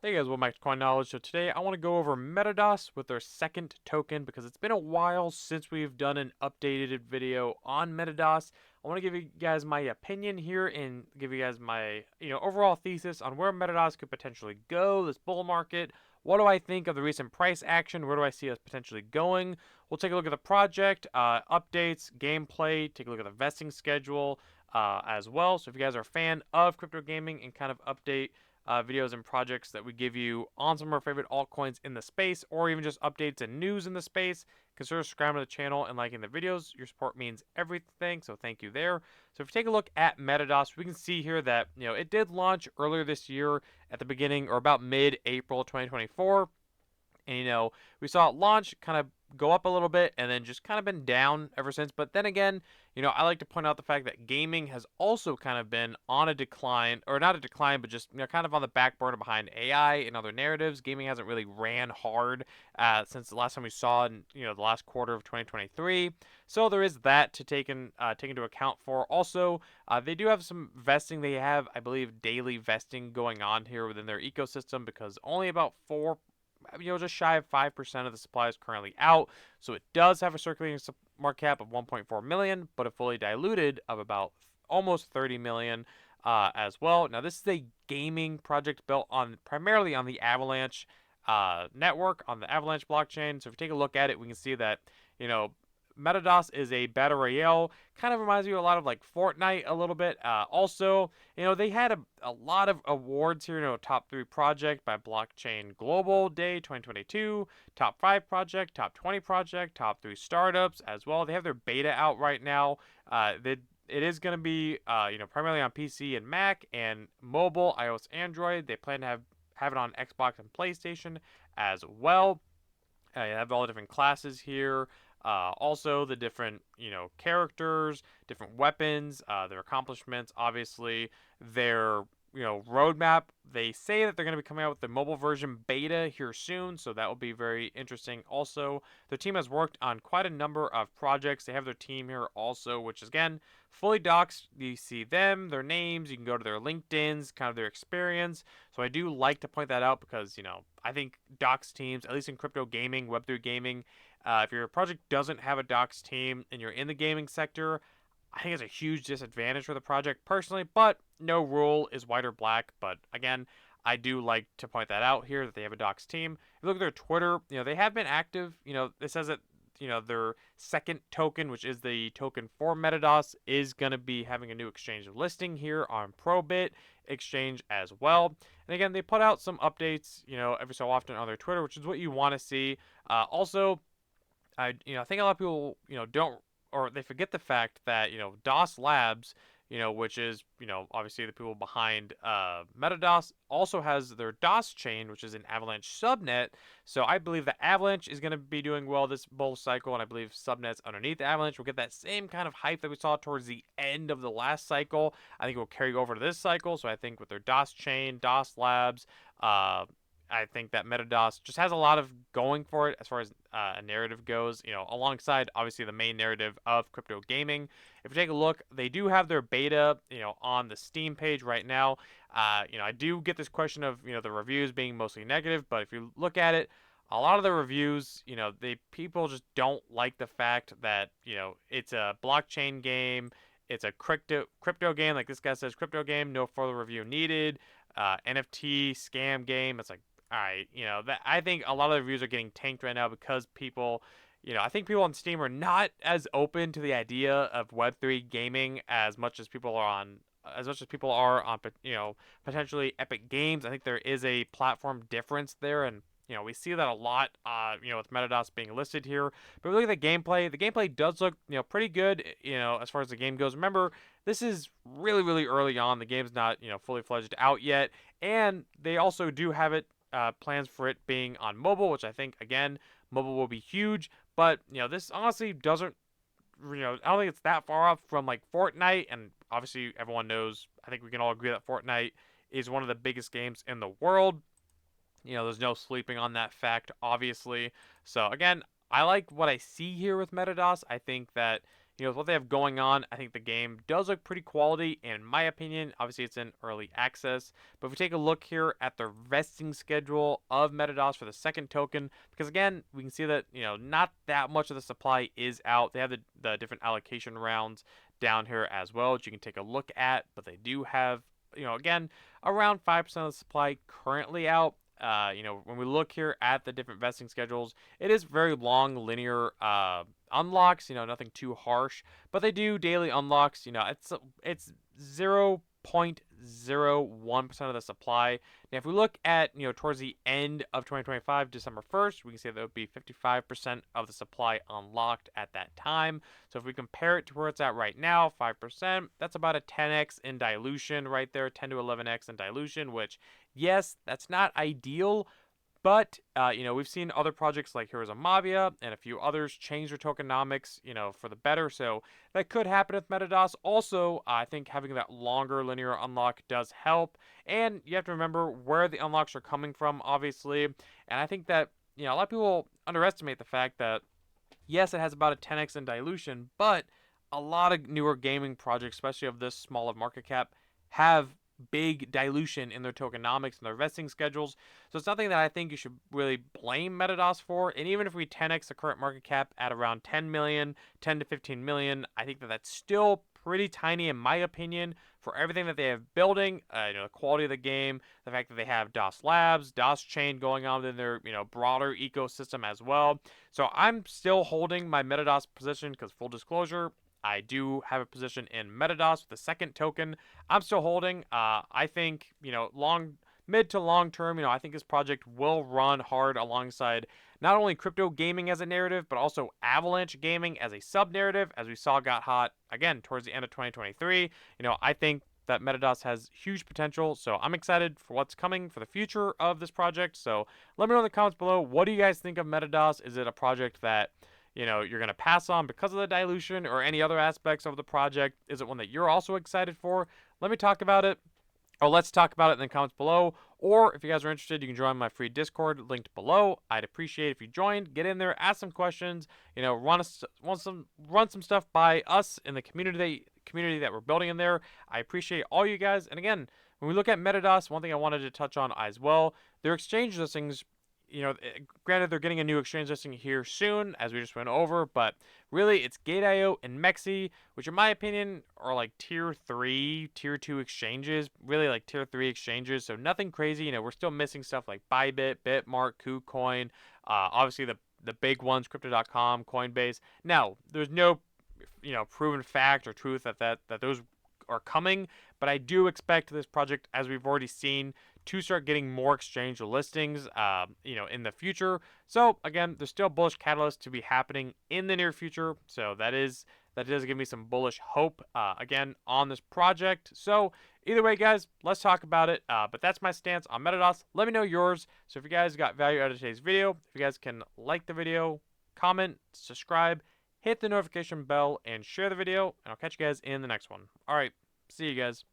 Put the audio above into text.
Hey guys, welcome back to Coin Knowledge. So today I want to go over MetaDOS with their second token because it's been a while since we've done an updated video on MetaDOS. I want to give you guys my opinion here and give you guys my overall thesis on where MetaDOS could potentially go this bull market. What do I think of the recent price action? Where do I see us potentially going? We'll take a look at the project, updates, gameplay, take a look at the vesting schedule as well. So if you guys are a fan of crypto gaming and kind of update videos and projects that we give you on some of our favorite altcoins in the space, or even just updates and news in the space, consider subscribing to the channel and liking the videos. Your support means everything, so thank you there. So if you take a look at MetaDOS, we can see here that it did launch earlier this year at the beginning or about mid-April 2024. And we saw it launch, kind of go up a little bit, and then just kind of been down ever since. But then again, I like to point out the fact that gaming has also kind of been on a decline, or not a decline, but just kind of on the back burner behind AI and other narratives. Gaming hasn't really ran hard since the last time we saw in the last quarter of 2023. So there is that to take into account for. Also, they do have some vesting. They have, I believe, daily vesting going on here within their ecosystem because only about just shy of 5% of the supply is currently out. So it does have a circulating market cap of 1.4 million, but a fully diluted of about almost 30 million as well. Now, this is a gaming project built on primarily on the Avalanche network, on the Avalanche blockchain. So if you take a look at it, we can see that, you know, MetaDOS is a battle royale. Kind of reminds me a lot of like Fortnite a little bit. Also, they had a lot of awards here. Top 3 project by Blockchain Global Day 2022, top 5 project, top 20 project, top 3 startups as well. They have their beta out right now. It is going to be, primarily on PC and Mac and mobile, iOS, Android. They plan to have it on Xbox and PlayStation as well. You have all the different classes here. Also, the different characters, different weapons, their accomplishments. Obviously, their roadmap. They say that they're going to be coming out with the mobile version beta here soon, so that will be very interesting. Also, their team has worked on quite a number of projects. They have their team here also, which is again fully doxed. You see them, their names. You can go to their LinkedIn's, kind of their experience. So I do like to point that out because I think dox teams, at least in crypto gaming, Web3 gaming, if your project doesn't have a docs team and you're in the gaming sector, I think it's a huge disadvantage for the project personally, but no rule is white or black. But again, I do like to point that out here that they have a docs team. If you look at their Twitter, they have been active. It says that their second token, which is the token for MetaDOS, is going to be having a new exchange listing here on Probit exchange as well. And again, they put out some updates, every so often on their Twitter, which is what you want to see. Also, I think a lot of people don't, or they forget the fact that DOS Labs, which is obviously the people behind MetaDOS, also has their DOS chain, which is an Avalanche subnet. So I believe that Avalanche is going to be doing well this bull cycle, and I believe subnets underneath Avalanche will get that same kind of hype that we saw towards the end of the last cycle. I think it will carry over to this cycle. So I think with their DOS chain, DOS Labs, I think that MetaDOS just has a lot of going for it as far as a narrative goes, alongside obviously the main narrative of crypto gaming. If you take a look, they do have their beta, on the Steam page right now. I do get this question of, the reviews being mostly negative, but if you look at it, a lot of the reviews, people just don't like the fact that, it's a blockchain game, it's a crypto game, like this guy says, crypto game, no further review needed. NFT scam game. It's like, all right, that I think a lot of the reviews are getting tanked right now because people, I think people on Steam are not as open to the idea of Web3 gaming as much as people are on, potentially Epic Games. I think there is a platform difference there, and we see that a lot, with MetaDOS being listed here. But we look at the gameplay. The gameplay does look, pretty good, as far as the game goes. Remember, this is really, really early on. The game's not, fully fledged out yet, and they also do have it plans for it being on mobile, which I think again, mobile will be huge. But this honestly doesn't, I don't think it's that far off from like Fortnite, and obviously everyone knows. I think we can all agree that Fortnite is one of the biggest games in the world. There's no sleeping on that fact, obviously. So again, I like what I see here with MetaDOS. I think that with what they have going on, I think the game does look pretty quality, in my opinion. Obviously, it's in early access, but if we take a look here at the vesting schedule of MetaDOS for the second token, because again, we can see that, not that much of the supply is out. They have the different allocation rounds down here as well, which you can take a look at, but they do have, again, around 5% of the supply currently out. When we look here at the different vesting schedules, it is very long linear unlocks. Nothing too harsh, but they do daily unlocks. It's 0.01% of the supply. Now, if we look at towards the end of 2025, December 1st, we can say that would be 55% of the supply unlocked at that time. So if we compare it to where it's at right now, 5%, that's about a 10x in dilution right there, 10 to 11x in dilution, which, yes, that's not ideal, but, we've seen other projects like Heroes of Mavia and a few others change their tokenomics, for the better. So that could happen with MetaDOS. Also, I think having that longer linear unlock does help. And you have to remember where the unlocks are coming from, obviously. And I think that, a lot of people underestimate the fact that, yes, it has about a 10x in dilution, but a lot of newer gaming projects, especially of this small of market cap, have big dilution in their tokenomics and their vesting schedules. So it's something that I think you should really blame MetaDOS for. And even if we 10x the current market cap at around 10 million, 10 to 15 million, I think that that's still pretty tiny in my opinion for everything that they have building, the quality of the game, the fact that they have DOS Labs, DOS Chain going on in their, broader ecosystem as well. So I'm still holding my MetaDOS position because, full disclosure, I do have a position in MetaDOS with the second token. I'm still holding. I think, mid to long term, I think this project will run hard alongside not only crypto gaming as a narrative, but also Avalanche gaming as a sub narrative, as we saw got hot again towards the end of 2023. I think that MetaDOS has huge potential, so I'm excited for what's coming for the future of this project. So let me know in the comments below, what do you guys think of MetaDOS? Is it a project that you're going to pass on because of the dilution or any other aspects of the project? Is it one that you're also excited for? Let me talk about it. Or let's talk about it in the comments below. Or if you guys are interested, you can join my free Discord linked below. I'd appreciate if you joined, get in there, ask some questions, run some stuff by us in the community that we're building in there. I appreciate all you guys. And again, when we look at MetaDOS, one thing I wanted to touch on as well, their exchange listings, granted they're getting a new exchange listing here soon, as we just went over, but really it's Gate.io and Mexi, which in my opinion are like tier 3, tier 2 exchanges, really like tier 3 exchanges, so nothing crazy. We're still missing stuff like Bybit, Bitmark, KuCoin, obviously the big ones, Crypto.com, Coinbase. Now, there's no, proven fact or truth that those are coming, but I do expect this project, as we've already seen, to start getting more exchange listings, in the future. So again, there's still bullish catalysts to be happening in the near future. So that does give me some bullish hope, again, on this project. So either way, guys, let's talk about it. But that's my stance on MetaDOS. Let me know yours. So if you guys got value out of today's video, if you guys can like the video, comment, subscribe, hit the notification bell, and share the video, and I'll catch you guys in the next one. All right, see you guys.